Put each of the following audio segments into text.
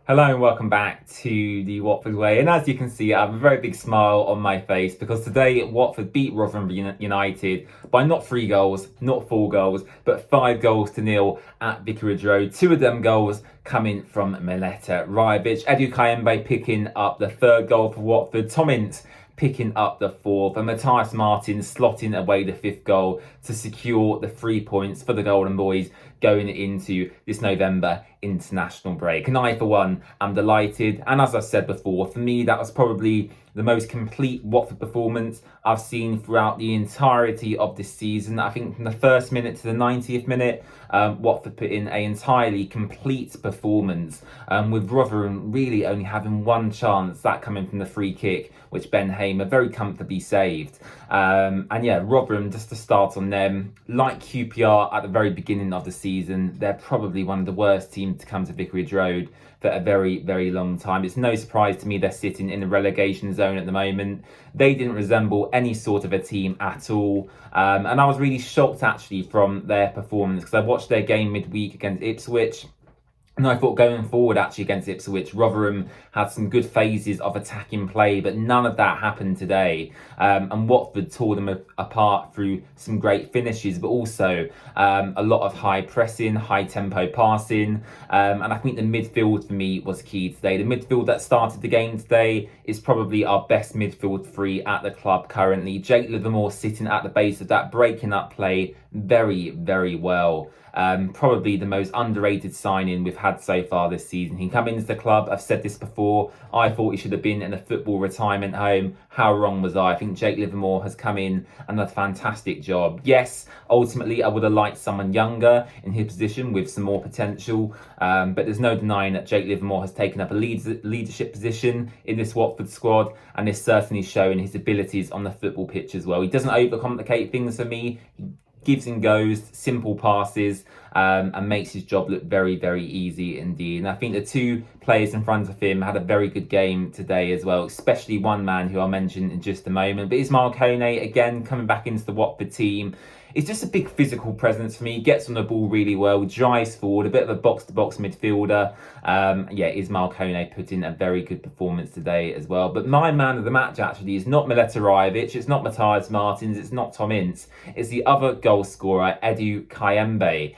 Hello and welcome back to the Watford Way. And as you can see, I have a very big smile on my face because today Watford beat Rotherham United by not 3 goals, not 4 goals, but 5 goals to nil at Vicarage Road. 2 of them goals coming from Mileta Rajović. Edo Kayemebe picking up the 3rd goal for Watford. Tom Ince picking up the 4th, and Matthias Martin slotting away the 5th goal to secure the 3 points for the Golden Boys going into this November international break. And I, for one, am delighted. And as I said before, for me, that was probably the most complete Watford performance I've seen throughout the entirety of this season. I think from the first minute to the 90th minute, Watford put in an entirely complete performance, with Rotherham really only having one chance, that coming from the free kick, which Ben Hamer very comfortably saved. And yeah, Rotherham, just to start on them, like QPR at the very beginning of the season, they're probably one of the worst teams to come to Vicarage Road for a very, very long time. It's no surprise to me they're sitting in the relegation zone at the moment. They didn't resemble any sort of a team at all. And I was really shocked actually from their performance because I watched their game midweek against Ipswich. And I thought going forward, actually, against Ipswich, Rotherham had some good phases of attacking play, but none of that happened today. And Watford tore them apart through some great finishes, but also a lot of high pressing, high tempo passing. And I think the midfield for me was key today. The midfield that started the game today is probably our best midfield three at the club currently. Jake Livermore sitting at the base of that, breaking up play very, very well. Probably the most underrated signing we've had so far this season. He came into the club, I've said this before, I thought he should have been in a football retirement home. How wrong was I? I think Jake Livermore has come in and done a fantastic job. Yes, ultimately I would have liked someone younger in his position with some more potential, but there's no denying that Jake Livermore has taken up a leadership position in this Watford squad, and is certainly showing his abilities on the football pitch as well. He doesn't overcomplicate things for me. He gives and goes, simple passes, and makes his job look very, very easy indeed. And I think the 2 players in front of him had a very good game today as well, especially one man who I'll mention in just a moment. But Ismail Kone, again, coming back into the Watford team, it's just a big physical presence for me. He gets on the ball really well, drives forward, a bit of a box-to-box midfielder. Yeah, Ismail Kone put in a very good performance today as well. But my man of the match actually is not Mileta Rajović, it's not Matthias Martins, it's not Tom Ince. It's the other goal scorer, Edo Kayemebe,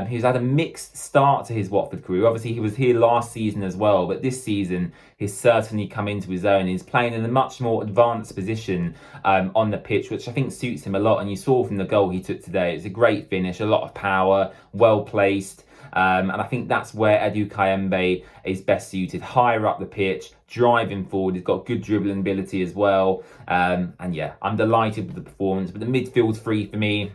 who's had a mixed start to his Watford career. Obviously, he was here last season as well, but this season he's certainly come into his own. He's playing in a much more advanced position on the pitch, which I think suits him a lot. And you saw from the goal he took today, it's a great finish, a lot of power, well placed. And I think that's where Edo Kayemebe is best suited, higher up the pitch, driving forward. He's got good dribbling ability as well. And yeah, I'm delighted with the performance. But the midfield three for me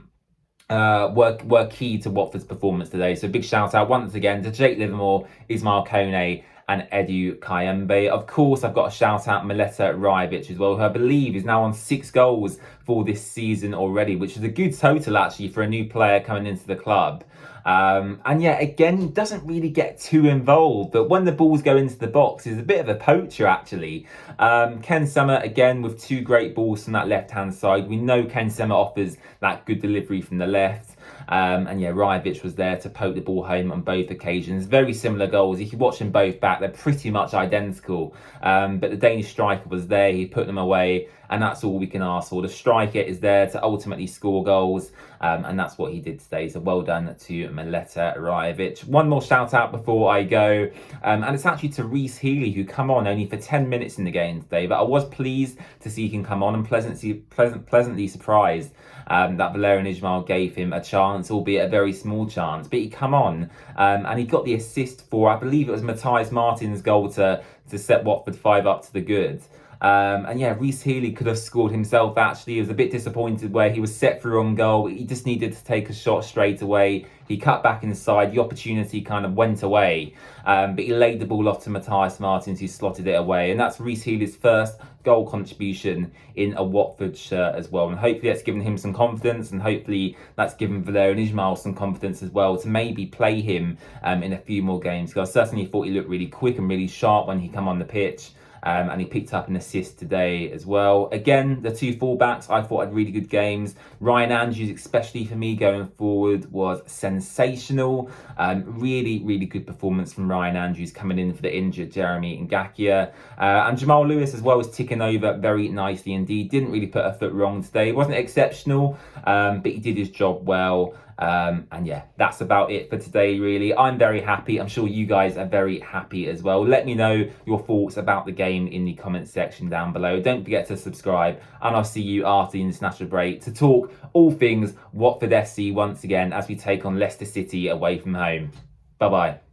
were key to Watford's performance today. So big shout out once again to Jake Livermore, Ismail Kone, and Edo Kayemebe. Of course, I've got to shout out Mileta Rajović as well, who I believe is now on 6 goals for this season already, which is a good total actually for a new player coming into the club. And yeah, again, he doesn't really get too involved, but when the balls go into the box, he's a bit of a poacher actually. Ken Summer, again, with 2 great balls from that left-hand side. We know Ken Summer offers that good delivery from the left. And yeah, Rajović was there to poke the ball home on both occasions. Very similar goals. If you watch them both back, they're pretty much identical. But the Danish striker was there, he put them away, and that's all we can ask for. The striker is there to ultimately score goals, and that's what he did today. So well done to Mileta Rajović. One more shout out before I go, and it's actually to Rhys Healey, who come on only for 10 minutes in the game today, but I was pleased to see him come on and pleasantly surprised that Valérien Ismaël gave him a chance, albeit a very small chance. But he come on and he got the assist for, I believe it was Matthias Martin's goal to set Watford 5 up to the good. And yeah, Rhys Healey could have scored himself actually. He was a bit disappointed where he was set through on goal. He just needed to take a shot straight away. He cut back inside. The opportunity kind of went away. But he laid the ball off to Matthias Martins, who slotted it away. And that's Rhys Healey's first goal contribution in a Watford shirt as well. And hopefully that's given him some confidence, and hopefully that's given Valérien Ismaël some confidence as well to maybe play him in a few more games. Because I certainly thought he looked really quick and really sharp when he came on the pitch. and he picked up an assist today as well. Again, the two fullbacks I thought had really good games. Ryan Andrews, especially for me going forward, was sensational. Really, really good performance from Ryan Andrews coming in for the injured Jeremy Ngakia. And Jamal Lewis as well was ticking over very nicely indeed. Didn't really put a foot wrong today. He wasn't exceptional, but he did his job well. And yeah, that's about it for today, really. I'm very happy. I'm sure you guys are very happy as well. Let me know your thoughts about the game in the comments section down below. Don't forget to subscribe, and I'll see you after the international break to talk all things Watford FC once again as we take on Leicester City away from home. Bye-bye.